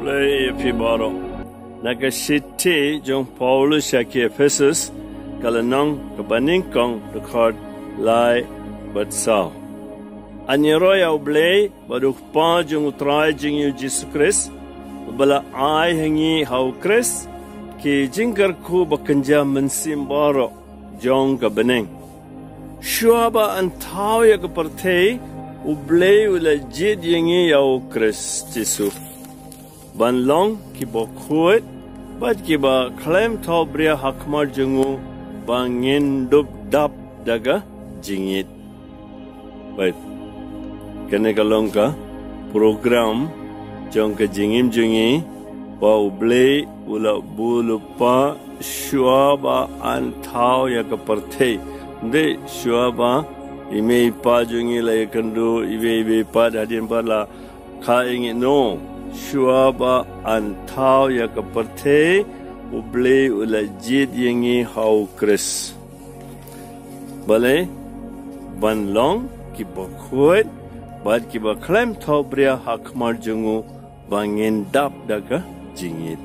Play Pibaro. Nagasiti Jong Paulus Yaki Ephesus Kalanong Kabaningkong Record Lai Batsao. Anyeroya Oblay Baduk Pa Jong Utray Jing Yu Jesus Christ Bala Ai Hangi Hau Christ Ki Jingar Ku Bakanja Mensimbaro Jong Kabaneng. Shuaba Antao Yakaparte Oblay Ula Jid Yangi Yau Christ Jisu. Ban long ki bo khuat bat ki ba claim tho bria hakmar jungu bangin dub dap daga jingit baik kene kalong ka program jong ka jingim jungi ba uble ula bulupa shuaba antau ya ka parthe de shuaba ime pa jungi la yakandu ibe pa dadin parla kha ingi no Shuaba antau ya kaparte uble ula jid yangi hau kris. Bale ban long ki bakhuat bad ki baklem thau bria hakmar jungu bangin dap daga jingit.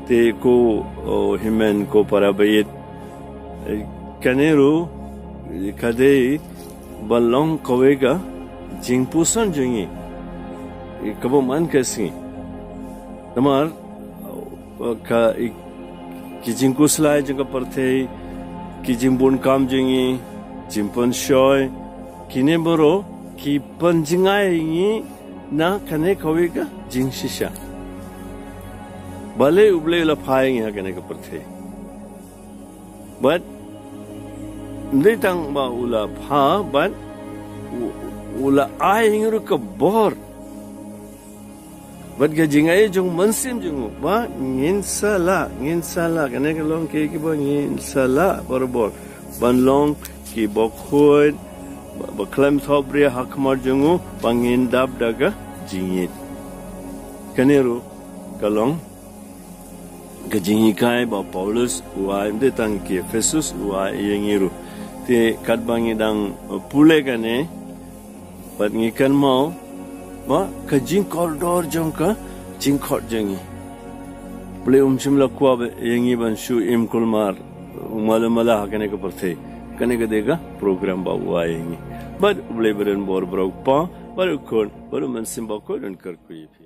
Te ko himen ko parabayit kaneru kadei ban long kawega jingpusan jungi. Kabo man kasi namar ka kijing kuslai jeng kaparte kijing bun kam jengi jimpon shoy kine boro ki panjingai ngi na kane kawi ka jing shisha bale uble la phai ngi kane kaparte but ndai tang ba ula pha but ula ai ngi ka bor Bat gajingai jong mansim jong ba ngin sala kane ka long ke ki ba ngin sala barbor ban long ki bokhoi ba klam thobri hakmar jong bangin dab daga jingit kaneru kalong gajingi kai ba Paulus wa inde tang ki Ephesus wa yengiru te kadbangi dang pule kane bat ngikan mau ba kajing koridor jong ka jingkhot jengi ble umchimla kwa yengi ban shu im kulmar umala hakane ka parthe kane ka dega program ba wa yengi bad ble beren bor brok pa bar kon bar man simba ko don kar ku yipi